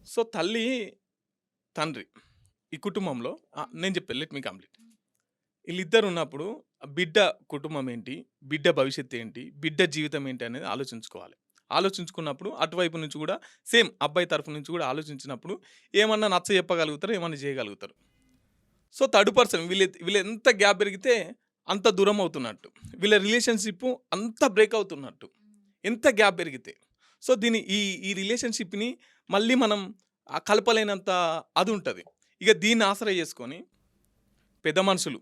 So, తల్లి, తండ్రి ఈ కుటుంబంలో నేను చెప్పేది లెట్ మీ కంప్లీట్. ఈళ్ళిద్దరున్నప్పుడు బిడ్డ కుటుంబం ఏంటి? బిడ్డ భవిష్యత్తు ఏంటి? బిడ్డ జీవితం ఏంటి అనేది ఆలోచించుకోవాలి. ఆలోచించుకున్నప్పుడు అటువైపు నుంచి గూడా సేమ్ అబ్బాయి తరపు నుంచి గూడా ఆలోచించినప్పుడు ఏమన్నా నచ్చజెప్పగలుగుతారు, ఏమన్నా జేయగలుగుతారు. సో, థర్డ్ పర్సన్ వీళ్ళెంత గ్యాప్ పెరిగితే అంత దూరం అవుతున్నట్టు. వీళ్ళ రిలేషన్‌షిప్ అంత బ్రేక్ అవుతున్నట్టు. ఎంత గ్యాప్ పెరిగితే. సో, ఈ రిలేషన్‌షిప్‌ని మళ్ళీ మనం కలపలేనంత అదుంటది. ఇక దీన్ని ఆసరా చేసుకొని పెద్ద మనుషులు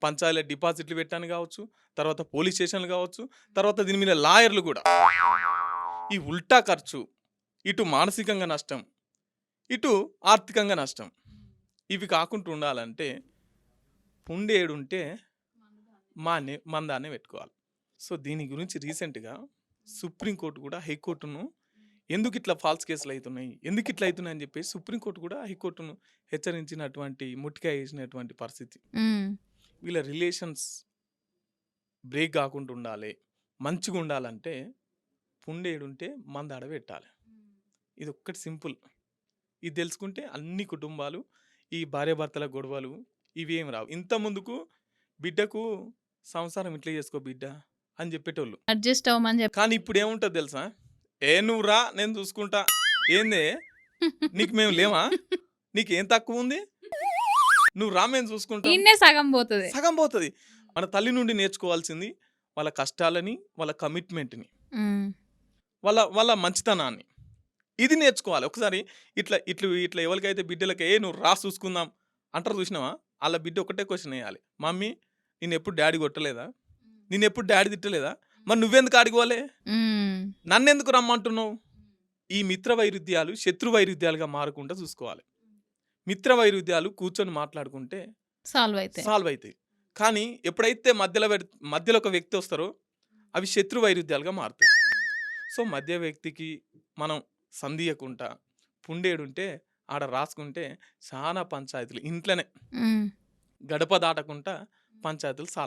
పంచాయతీలో డిపాజిట్లు పెట్టాను కావచ్చు, తర్వాత పోలీస్ స్టేషన్‌లు కావచ్చు, తర్వాత దీని మీద లాయర్‌లు గూడా. ఈ ఉల్టా ఖర్చు, ఇటు మానసికంగా నష్టం, ఇటు ఆర్థికంగా నష్టం. ఇవి కాకుండా ఉండాలంటే పుండేడుంటే మందాన్నే పెట్టుకోవాలి. సో, దీని గురించి రీసెంట్‌గా సుప్రీంకోర్టు కూడా హైకోర్టును ఎందుకిట్లా ఫాల్స్ కేసులయితున్నాయి? ఎందుకిట్లా అయితున్నాయని జెప్పేసి సుప్రీంకోర్టు కూడా హైకోర్టును హెచ్చరించినటువంటి, ముట్టికాయ ఏసినటువంటి పరిస్థితి. హ్మ్. వీళ్ళ రిలేషన్స్ బ్రేక్ గాకుండా ఉండాలి, మంచిగుండాలంటే పుండేడుంటే మందాడ పెట్టాలి. ఇదొక్కటి సింపుల్. ఇది తెలుసుకుంటే అన్ని కుటుంబాలు ఈ భార్యాభర్తల గొడవలు ఇవేమి రావు. ఇంత ముందుకు బిడ్డకు సంసారం ఇట్లా చేసుకో బిడ్డ అని చెప్పేటోళ్ళు. అడ్జస్ట్ అవ్వమని కానీ ఇప్పుడేముంటది తెలుసా? నువ్వు రా నేను చూసుకుంటా. ఏందే నీకు మేము లేమా? నీకేం తక్కువుంది? నువ్వు రా మేము చూసుకుంటాం. ఈడనే సగం పోతది. సగం పోతది. మన తల్లి నుండి నేర్చుకోవాల్సింది వాళ్ళ కష్టాలని, వాళ్ళ కమిట్మెంట్‌ని, హ్మ్. వాళ్ళ మంచితనాన్ని. ఇది నేర్చుకోవాలి. ఒకసారి ఇట్లా ఎవరికైతే బిడ్డలకి నువ్వు రా చూసుకుందాం అంటారు చూసినావా? ఆళ్ళ బిడ్డ ఒకటే క్వెషన్ ఎయ్యాలి. మమ్మీ నిన్నెప్పుడు డాడీ కొట్టలేదా? నిన్నెప్పుడు డాడీ తిట్టలేదా? మరి నువ్వెందుకు ఆడికి పోలే? హ్మ్. నన్నెందుకు రమ్మంటున్నావు? ఈ మిత్ర వైరుధ్యాలు శత్రు వైరుధ్యాలుగా మారకుండా చూసుకోవాలి. మిత్ర వైరుధ్యాలు కూర్చొని మాట్లాడుకుంటే సాల్వ్ అయితాయి. సాల్వ్ అయితాయి. కానీ ఎప్పుడైతే మధ్యలో ఒక వ్యక్తి వస్తారో అవి శత్రు వైరుధ్యాలుగా మారుతాయి. సో, మధ్య వ్యక్తికి మనం సంధియకుంటా పుండేడుంటే ఆడ రాసుకుంటే చాలా పంచాయతీలు ఇంట్లోనే హ్మ్. గడప దాటకుండా పంచాయతీలు సాల్వ్